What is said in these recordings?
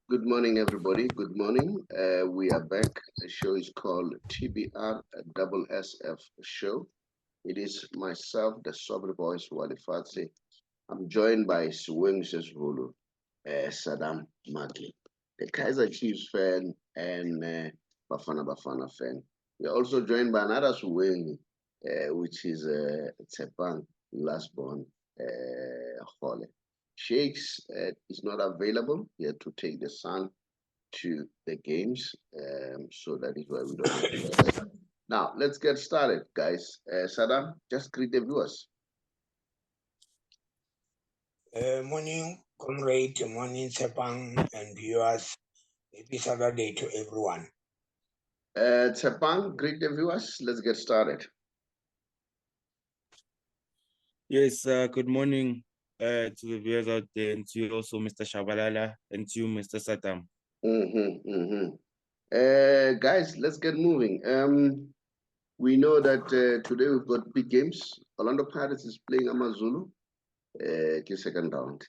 Good morning, everybody. Good morning. We are back. The show is called TBR SSF Show. It is myself, the Saubrey Boyz Walefatshe. I'm joined by Mrs. Vulu, Saddam Maake, the Kaiser Chiefs fan and Bafana fan. We're also joined by another Suweng, which is Tshepang, last born, Kgole. Shakes is not available. He had to take the son to the games. So that is why we don't have it. Now, let's get started, guys. Saddam, just greet the viewers. Morning, comrade, morning, Tshepang, and viewers. Happy Saturday to everyone. Tshepang, greet the viewers. Let's get started. Yes, good morning to the viewers out there, and to you also, Mr. Shabalala, and to you, Mr. Saddam. Guys, let's get moving. We know that today we've got big games. Orlando Pirates is playing AmaZulu, second round.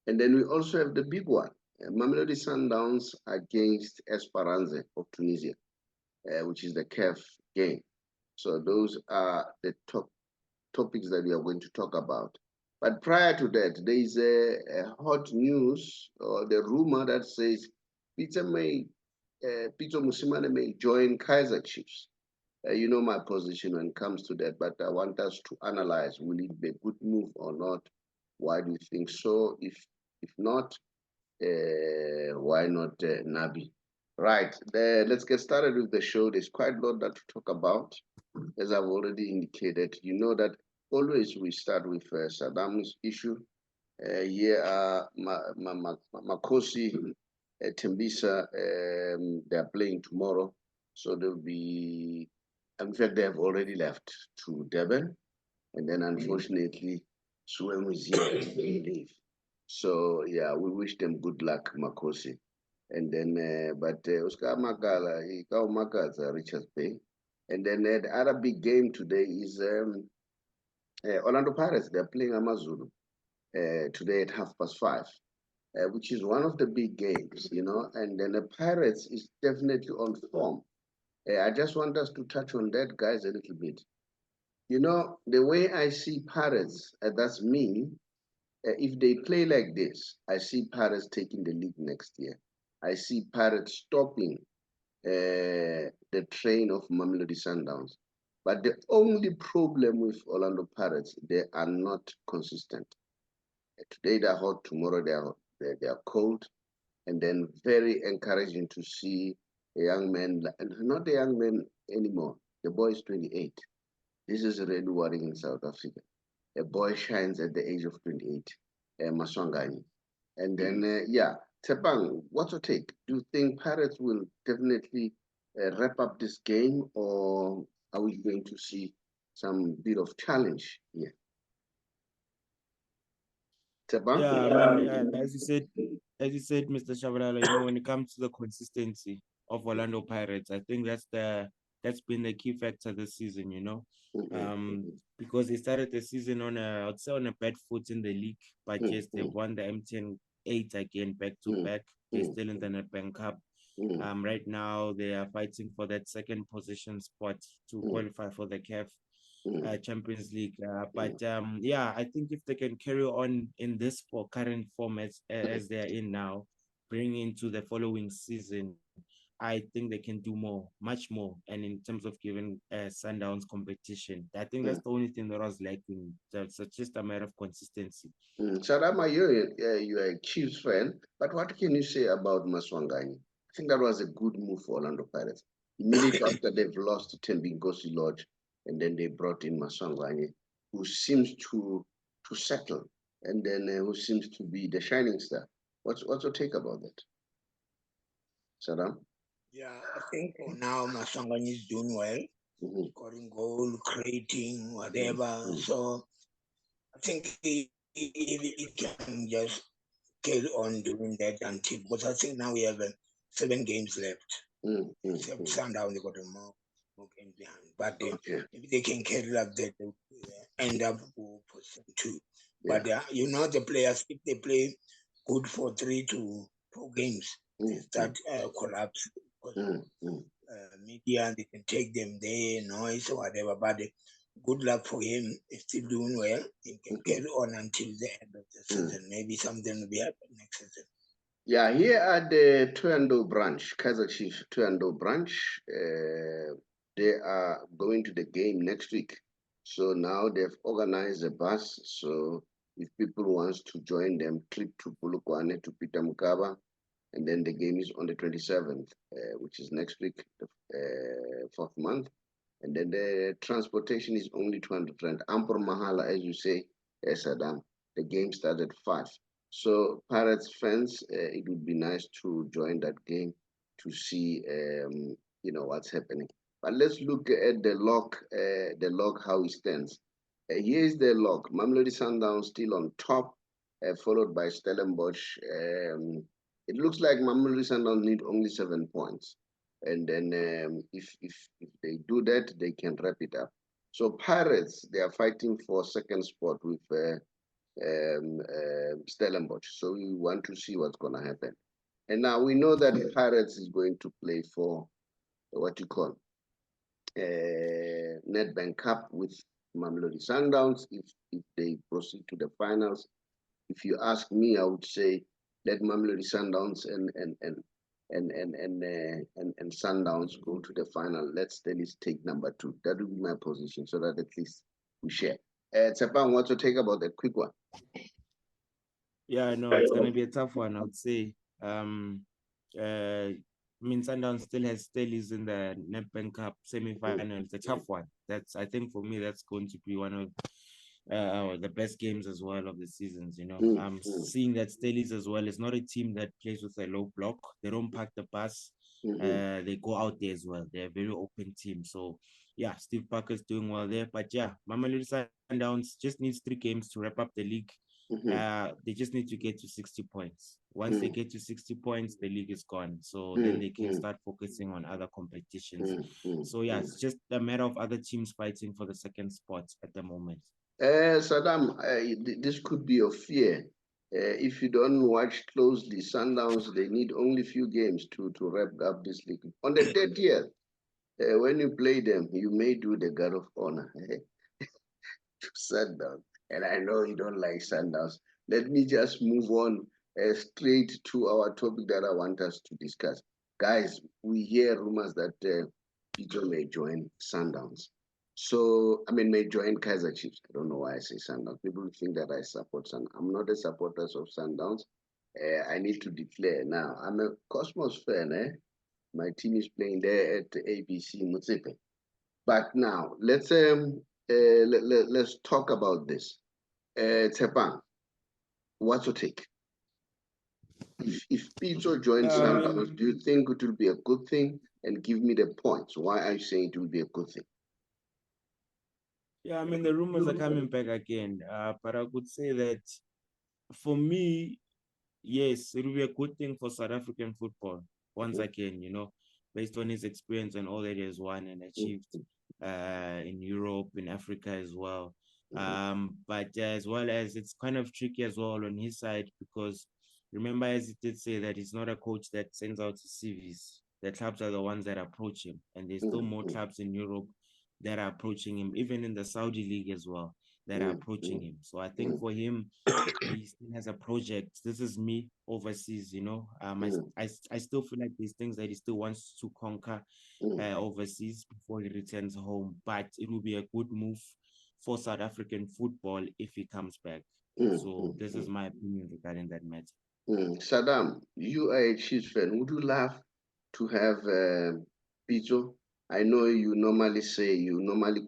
And then we also have the big one, Mamelodi Sundowns against Esperance of Tunisia, which is the CAF game. So those are the top topics that we are going to talk about. But prior to that, there is a hot news or the rumor that says Pitso Mosimane may join Kaiser Chiefs. You know my position when it comes to that, but I want us to analyze, will it be a good move or not? Why do you think so? If not, why not Nabi? Right, let's get started with the show. There's quite a lot that to talk about. As I've already indicated, you know that always we start with Saddam's issue. Here are Makosi, Tembisa, they're playing tomorrow. So they'll be, in fact, they have already left to Durban. And then unfortunately, Suwemu is here to leave. So yeah, we wish them good luck, Makosi. And then, but Oscar Magala, he got Magaza, Richards Bay. And then the other big game today is Orlando Pirates. They're playing AmaZulu today at 5:30, which is one of the big games, you know. And then the Pirates is definitely on form. I just want us to touch on that, guys, a little bit. You know, the way I see Pirates, that's me. If they play like this, I see Pirates taking the league next year. I see Pirates stopping the train of Mamelodi Sundowns. But the only problem with Orlando Pirates, they are not consistent. Today they're hot, tomorrow they are cold, and then very encouraging to see a young man, not a young man anymore. The boy is 28. This is really worrying in South Africa. A boy shines at the age of 28, Maswangani. And then, yeah, Tshepang, what's your take? Do you think Pirates will definitely wrap up this game, or are we going to see some bit of challenge here? Tshepang? Yeah, I mean, as you said, Mr. Shabalala, you know, when it comes to the consistency of Orlando Pirates, I think that's been the key factor this season, you know. Because they started the season on I'd say on a bad foot in the league, but yes, they won the MTN 8 again back to back. They're still in the Nedbank Cup. Right now they are fighting for that second position spot to qualify for the CAF Champions League. But yeah, I think if they can carry on in this current format as they are in now, bring into the following season, I think they can do more, much more. And in terms of giving Sundowns competition, I think that's the only thing that I was lacking. So it's just a matter of consistency. Sharama, you're a Chiefs fan, but what can you say about Maswangani? I think that was a good move for Orlando Pirates. Immediately after they've lost to Tembingosi Lodge, and then they brought in Maswangani, who seems to settle, and then who seems to be the shining star. What's your take about that, Saddam? Yeah, I think for now Maswangani is doing well, scoring goal, creating, whatever. So I think he can just carry on doing that until, because I think now we have 7 games left. Except Sundown, they got a more games behind. But if they can carry like that, they end up position 2. But you know, the players, if they play good for 3 to 4 games. They start collapse because media, they can take them there, noise or whatever. But good luck for him. He's still doing well. He can carry on until the end of the season. Maybe something will be happening next season. Yeah, here at the Tuando branch, Kaizer Chiefs Tuando branch, they are going to the game next week. So now they've organized a bus. So if people want to join them, trip to Polokwane to Peter Mukaba, and then the game is on the 27th, which is next week, the 4th month. And then the transportation is only 200 rand. Ampur Mahala, as you say, Saddam. The game started at 5. So Pirates fans, it would be nice to join that game to see, what's happening. But let's look at the log how it stands. Here is the log. Mamelodi Sundowns still on top, followed by Stellenbosch. It looks like Mamelodi Sundowns need only 7 points. And then if they do that, they can wrap it up. So Pirates, they are fighting for second spot with Stellenbosch. So we want to see what's going to happen. And now we know that Pirates is going to play for what you call Nedbank Cup with Mamelodi Sundowns if they proceed to the finals. If you ask me, I would say let Mamelodi Sundowns and Sundowns go to the final. Let's at least take number 2. That will be my position, so that at least we share. Tshepang, what's your take about that quick one? Yeah, no, it's gonna be a tough one, I would say. Sundowns still has Stellies in the Nedbank Cup semi-final. It's a tough one. I think for me, that's going to be one of the best games as well of the seasons, seeing that Stellies as well is not a team that plays with a low block. They don't park the bus. They go out there as well. They're a very open team. So yeah, Steve Parker's doing well there. But yeah, Mamelodi Sundowns just needs 3 games to wrap up the league. They just need to get to 60 points. Once they get to 60 points, the league is gone. So then they can start focusing on other competitions. So yeah, it's just a matter of other teams fighting for the second spot at the moment. Saddam, this could be a fear. If you don't watch closely, Sundowns, they need only few games to wrap up this league. On the 30th, when you play them, you may do the guard of honor to Sundowns. And I know you don't like Sundowns. Let me just move on straight to our topic that I want us to discuss. Guys, we hear rumors that Pitso may join Sundowns. So, may join Kaizer Chiefs. I don't know why I say Sundowns. People think that I support Sundowns. I'm not a supporter of Sundowns. I need to declare now. I'm a Cosmos fan. My team is playing there at ABC Motsepe. But now, let's talk about this. Tshepang, what's your take? If Pitso joins Sundowns, do you think it will be a good thing? And give me the points. Why are you saying it will be a good thing? Yeah, the rumors are coming back again. But I could say that for me, yes, it will be a good thing for South African football once again, based on his experience and all that he has won and achieved in Europe, in Africa as well. But as well as it's kind of tricky as well on his side, because remember, as he did say, that he's not a coach that sends out his CVs. The clubs are the ones that approach him, and there's still more clubs in Europe that are approaching him, even in the Saudi league as well, that are approaching him. So I think for him, he still has a project. This is me overseas, I still feel like there's things that he still wants to conquer overseas before he returns home. But it will be a good move for South African football if he comes back. So this is my opinion regarding that matter. Saddam, you are a Chiefs fan. Would you love to have Pitso? I know you normally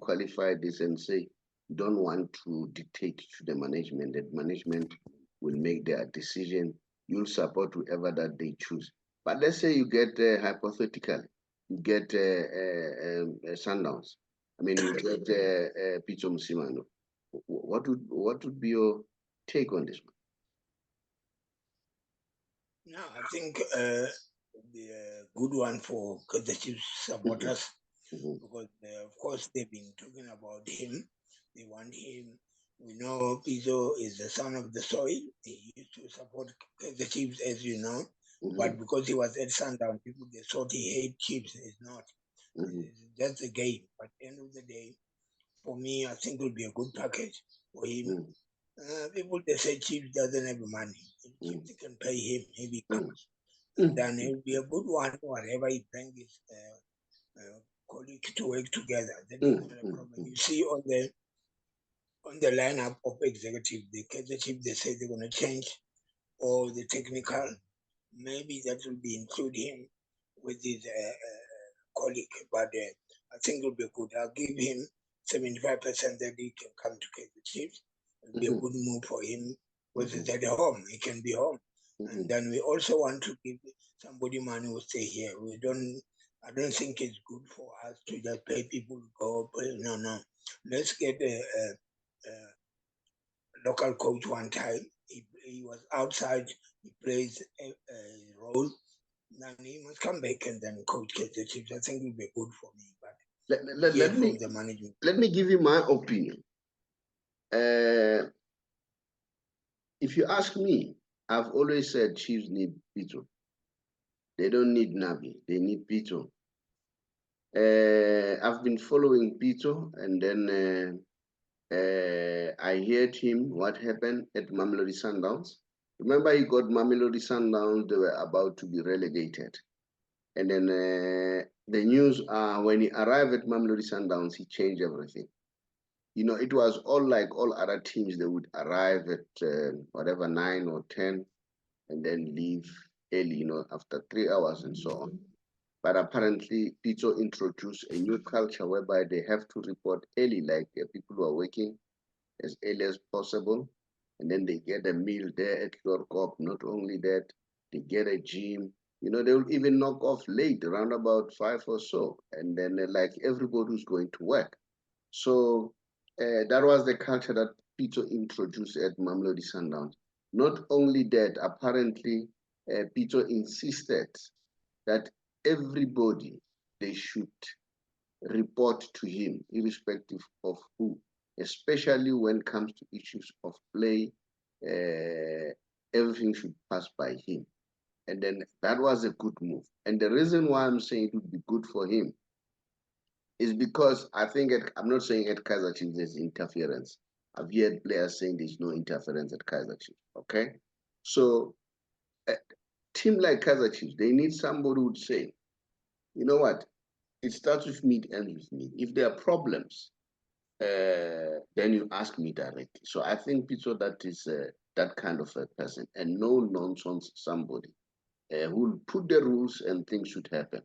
qualify this and say you don't want to dictate to the management. That management will make their decision. You'll support whoever that they choose. But let's say you get hypothetically, you get Sundowns. You get Pitso Mosimane. What would be your take on this one? No, I think the good one for the Chiefs supporters because of course they've been talking about him. They want him We know Pitso is the son of the soil. He used to support the Chiefs, as you know. But because he was at Sundowns, people they thought he hate Chiefs. It's not. It's just a game. But at the end of the day, for me, I think it will be a good package for him. People they say Chiefs doesn't have money. Chiefs can pay him if he comes. And then it will be a good one, whatever he brings his colleagues to work together. That is not a problem. You see on the lineup of executive, the Chief, they say they're going to change all the technical. Maybe that will be include him with his colleague, but I think it will be good. I'll give him 75% that he can come to the Chiefs. It will be a good move for him because he's at home. He can be home. And then we also want to give somebody money who stay here. I don't think it's good for us to just pay people go. No. Let's get a local coach one time. He was outside. He plays a role. Then he must come back and then coach the Chiefs. I think it will be good for me. But let me give you my opinion. If you ask me, I've always said Chiefs need Pitso. They don't need Nabi. They need Pitso. I've been following Pitso, and then I heard him what happened at Mamelodi Sundowns. Remember, he got Mamelodi Sundowns. They were about to be relegated, and then the news when he arrived at Mamelodi Sundowns, he changed everything. You know, it was all like all other teams. They would arrive at whatever 9 or 10, and then leave early. You know, after 3 hours and so on. But apparently, Pitso introduced a new culture whereby they have to report early, like people who are working as early as possible. And then they get a meal there at Lorkop. Not only that, they get a gym. You know, they will even knock off late, around about 5 or so. And then like everybody who's going to work. So that was the culture that Pitso introduced at Mamelodi Sundowns. Not only that, apparently, Pitso insisted that everybody, they should report to him, irrespective of who, especially when it comes to issues of play. Everything should pass by him. And then that was a good move. And the reason why I'm saying it would be good for him is because I think, I'm not saying at Kaizer Chiefs there's interference. I've heard players saying there's no interference at Kaizer Chiefs, okay? So a team like Kaizer Chiefs, they need somebody who would say, you know what, it starts with me, it ends with me. If there are problems, then you ask me directly. So I think Pitso, that is that kind of a person, and no nonsense somebody who will put the rules and things should happen.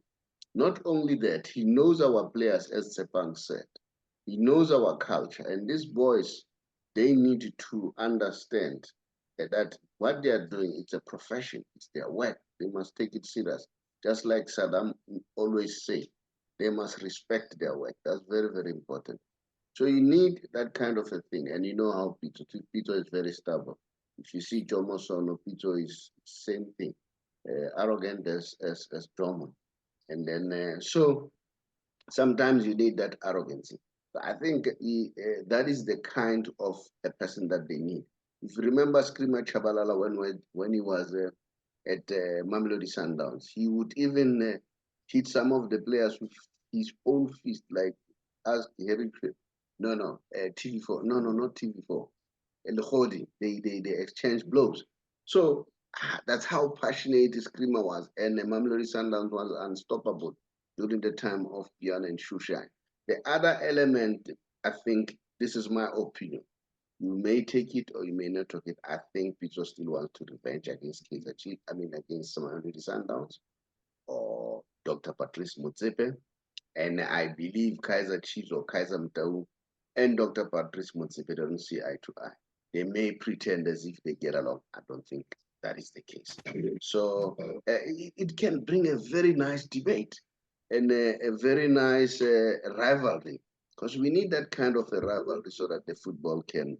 Not only that, he knows our players, as Tshepang said. He knows our culture, and these boys, they need to understand that what they are doing, it's a profession, it's their work. They must take it serious. Just like Saddam always say, they must respect their work. That's very, very important. So you need that kind of a thing, and you know how Pitso is very stubborn. If you see Jomo Sono, Pitso is same thing, arrogant as Jomo. And then, so sometimes you need that arrogancy. So I think that is the kind of a person that they need. If you remember Screamer Chabalala when he was at Mamelodi Sundowns, he would even hit some of the players with his own fist, like as Harry Tripp. No, TV4. No, not TV4. And the Kgole, they exchange blows. So that's how passionate Screamer was. And Mamelodi Sundowns was unstoppable during the time of Björn and Shushai. The other element, I think, this is my opinion. You may take it or you may not take it. I think Pitso still wants to revenge against Kaizer Chiefs, against Mamelodi Sundowns or Dr. Patrice Motsepe. And I believe Kaizer Chiefs or Kaizer Mtau and Dr. Patrice Motsepe don't see eye to eye. They may pretend as if they get along. I don't think that is the case. So it can bring a very nice debate and a very nice rivalry, because we need that kind of a rivalry so that the football can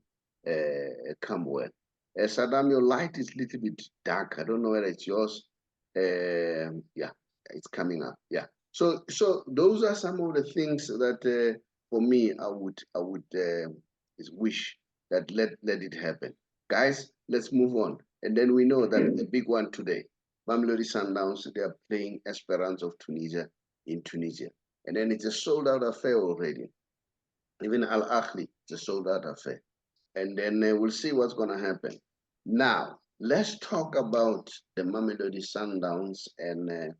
come well. Saddam, your light is a little bit dark. I don't know whether it's yours. Yeah, it's coming up. Yeah. So those are some of the things that for me I would wish that let it happen. Guys, let's move on. And then we know that the big one today, Mamelodi Sundowns, they are playing Esperance of Tunisia in Tunisia. And then it's a sold-out affair already. Even Al Ahly, it's a sold-out affair. And then we'll see what's going to happen. Now, let's talk about the Mamelodi Sundowns and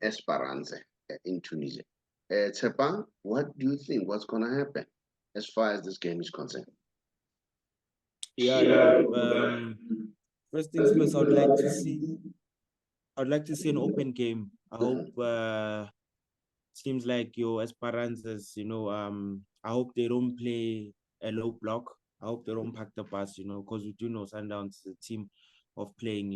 Esperance in Tunisia. Tshepang, what do you think? What's going to happen as far as this game is concerned? Yeah, no. First things first, I'd like to see an open game. I hope seems like your Esperances, I hope they don't play a low block. I hope they don't pack the bus, because we do know Sundowns is a team of playing,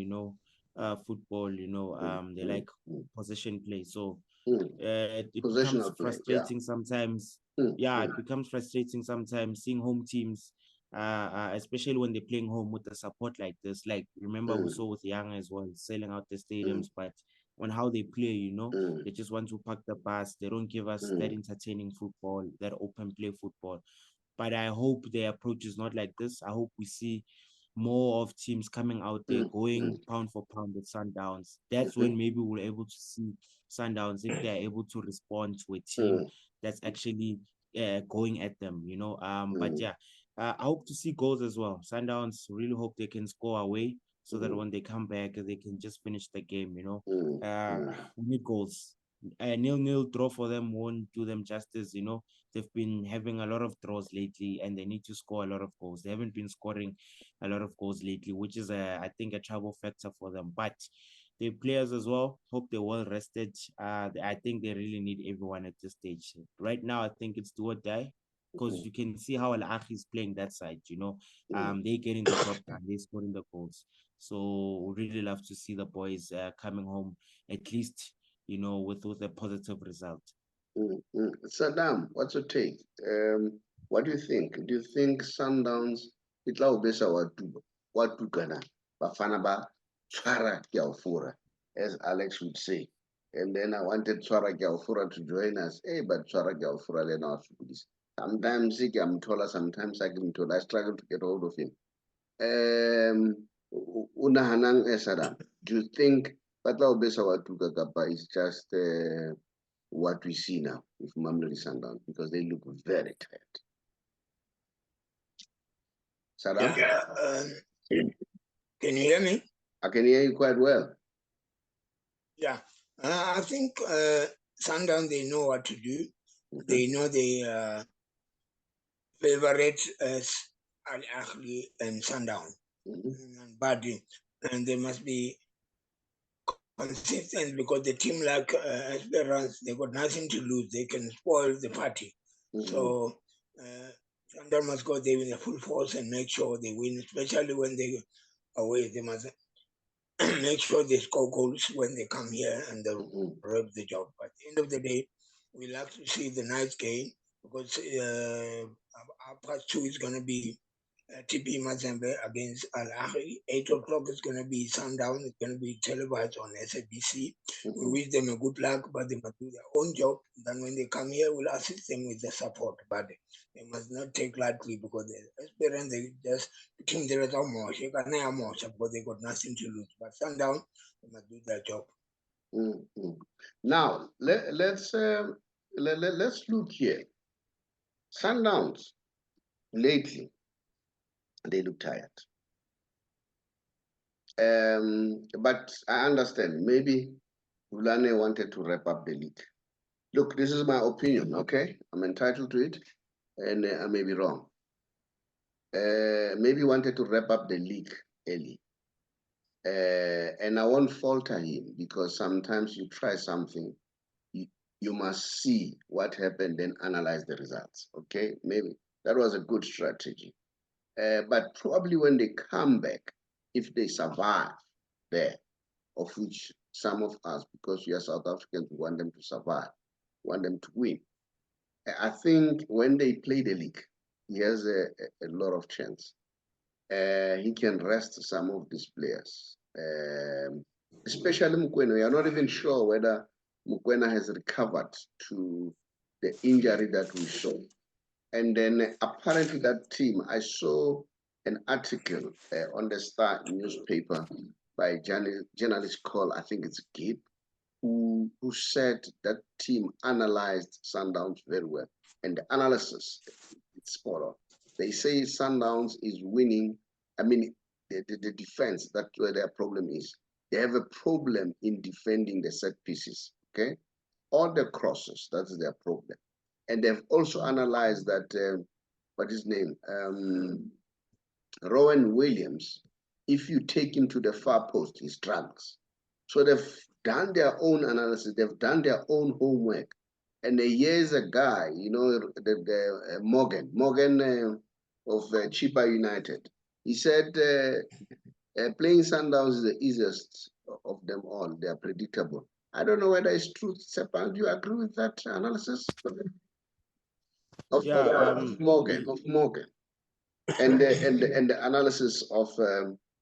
football, they like possession play. So it becomes frustrating sometimes. Yeah, it becomes frustrating sometimes seeing home teams, especially when they're playing home with the support like this. Like, remember we saw with Young as well, selling out the stadiums, but on how they play, they just want to pack the bus. They don't give us that entertaining football, that open play football. But I hope their approach is not like this. I hope we see more of teams coming out there, going pound for pound with Sundowns. That's when maybe we'll able to see Sundowns if they're able to respond to a team that's actually going at them, But yeah, I hope to see goals as well. Sundowns really hope they can score away so that when they come back, they can just finish the game, We need goals. A 0-0 draw for them won't do them justice, They've been having a lot of draws lately and they need to score a lot of goals. They haven't been scoring a lot of goals lately, which is, I think, a trouble factor for them. But the players as well, hope they're well rested. I think they really need everyone at this stage. Right now, I think it's do or die, because you can see how Al Ahly is playing that side, they're getting the job done, they're scoring the goals. So really love to see the boys coming home, at least, with a positive result. Saddam, what's your take? What do you think? Do you think Sundowns itla ubesa watu kana bafana ba tshwara kiaufura, as Alex would say? And then I wanted Tshwara Kiaufura to join us. Hey, but Tshwara Kiaufura lena wa sokodisa. Sometimes I'm taller, sometimes I'm tall. I struggle to get hold of him. Unahanang Saddam, do you think Patla Obesa Watuka Kapa is just what we see now with Mamelodi Sundowns, because they look very tired? Saddam? Yeah, can you hear me? I can hear you quite well. Yeah, I think Sundowns, they know what to do. They know they favorite as Al Ahly and Sundowns, and they must be consistent, because the team like Esperance, they got nothing to lose. They can spoil the party. So Sundowns must go there with a full force and make sure they win, especially when they away. They must make sure they score goals when they come here, and they'll wrap the job. But at the end of the day, we like to see the nice game, because our part 2 is going to be TP Mazembe against Al Ahly. 8 o'clock is going to be Sundown. It's going to be televised on SABC. We wish them a good luck, but they must do their own job. Then when they come here, we'll assist them with the support. But they must not take lightly, because the Esperance, they just team there is almost because they got nothing to lose. But Sundown, they must do their job. Now let's look here. Sundowns lately, they look tired. But I understand, maybe Vulane wanted to wrap up the league. Look, this is my opinion, okay? I'm entitled to it, and I may be wrong. Maybe wanted to wrap up the league early. And I won't falter him, because sometimes you try something, you must see what happened, then analyze the results, okay? Maybe that was a good strategy. But probably when they come back, if they survive there, of which some of us, because we are South Africans, we want them to survive, want them to win. I think when they play the league, he has a lot of chance. He can rest some of these players, especially Mokoena. We are not even sure whether Mokoena has recovered to the injury that we saw. And then apparently that team, I saw an article on the Star newspaper by a journalist called, I think it's Gabe, who said that team analyzed Sundowns very well. And the analysis, it's spot on. They say Sundowns is winning. I mean, the defense, that's where their problem is. They have a problem in defending the set pieces, okay? All the crosses, that's their problem. And they've also analyzed that, what is his name? Rowan Williams, if you take him to the far post, he struggles. So they've done their own analysis, they've done their own homework. And here's a guy, you know, Morgan of Chipa United. He said playing Sundowns is the easiest of them all. They are predictable. I don't know whether it's true, Tshepang. Do you agree with that analysis? Of Morgan. And the analysis of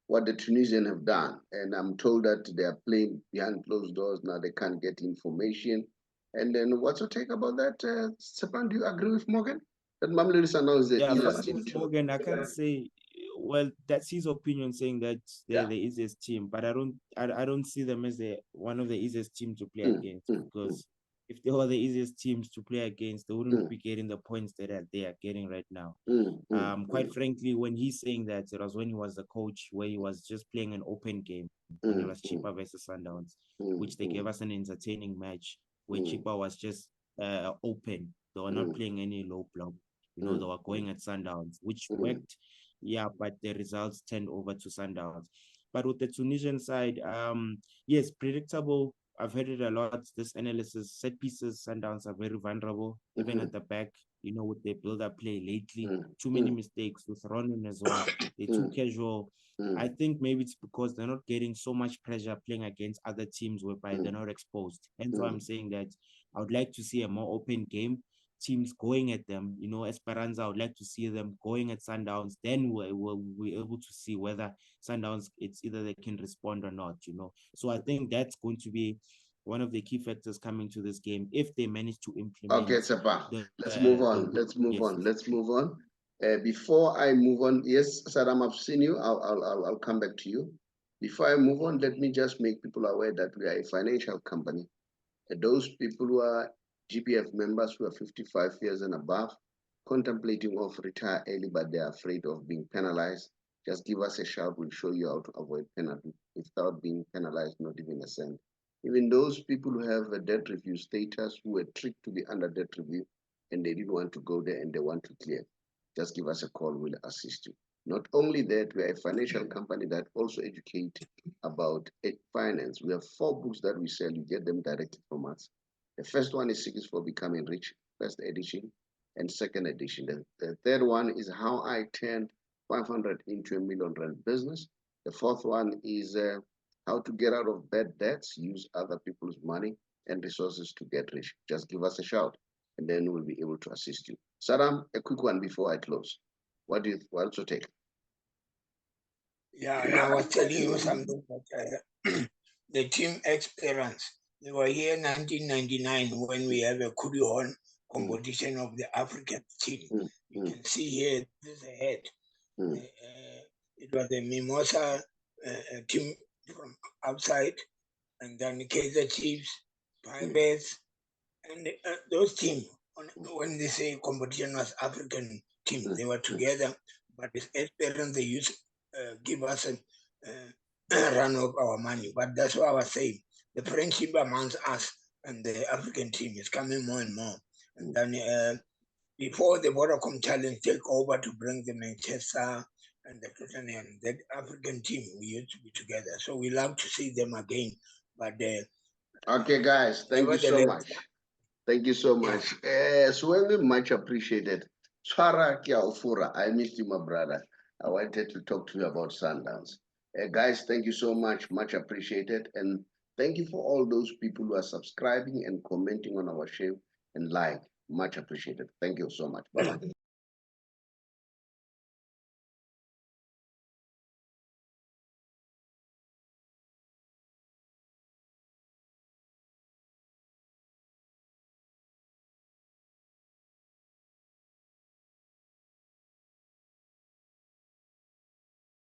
what the Tunisians have done. And I'm told that they are playing behind closed doors now. They can't get information. And then what's your take about that, Tshepang? Do you agree with Morgan? That Mamelodi Sundowns is the easiest team to... Morgan, I can't say. Well, that's his opinion, saying that they're the easiest team. But I don't see them as one of the easiest teams to play against, because if they were the easiest teams to play against, they wouldn't be getting the points that they are getting right now. Quite frankly, when he's saying that, it was when he was the coach, where he was just playing an open game when it was Chipa versus Sundowns, which they gave us an entertaining match where Chipa was just open. They were not playing any low block. You know, they were going at Sundowns, which worked. Yeah, but the results turned over to Sundowns. But with the Tunisian side, yes, predictable. I've heard it a lot, this analysis. Set pieces, Sundowns are very vulnerable, even at the back, you know, with their build-up play lately. Too many mistakes with Ronan as well. They're too casual. I think maybe it's because they're not getting so much pressure playing against other teams whereby they're not exposed. Hence why I'm saying that I would like to see a more open game, teams going at them. You know, Esperance, I would like to see them going at Sundowns. Then we'll be able to see whether Sundowns, it's either they can respond or not, you know. So I think that's going to be one of the key factors coming to this game if they manage to implement. Okay, Tshepang, let's move on. Let's move on. Before I move on, yes, Saddam, I've seen you. I'll come back to you. Before I move on, let me just make people aware that we are a financial company. Those people who are GPF members who are 55 years and above, contemplating of retire early, but they're afraid of being penalized, just give us a shout. We'll show you how to avoid penalty without being penalized, not even a cent. Even those people who have a debt review status, who were tricked to be under debt review, and they didn't want to go there and they want to clear, just give us a call, we'll assist you. Not only that, we are a financial company that also educate about finance. We have 4 books that we sell. You get them directly from us. The first one is Secrets for Becoming Rich, first edition, and second edition. The third one is How I Turned 500 into a $1 million business. The fourth one is How to Get Out of Bad Debts, Use Other People's Money and Resources to Get Rich. Just give us a shout, and then we'll be able to assist you. Saddam, a quick one before I close. What's your take? Yeah, and I was telling you something that the team Esperance, they were here in 1999 when we have a Kudihon competition of the African team. You can see here, this is a head. It was a Mimosa team from outside, and then Kaiser Chiefs, Pirates, and those teams, when they say competition was African team, they were together, but with Esperance, they used give us a run of our money. But that's what I was saying. The friendship amongst us and the African team is coming more and more. And then before the Vodacom Challenge take over to bring the Manchester and the Tottenham, that African team, we used to be together. So we love to see them again. But okay, guys, thank you so much. Thank you so much. So much appreciated. I missed you, my brother. I wanted to talk to you about Sundowns. Guys, thank you so much. Much appreciated. And thank you for all those people who are subscribing and commenting on our show and like. Much appreciated. Thank you so much. Bye-bye.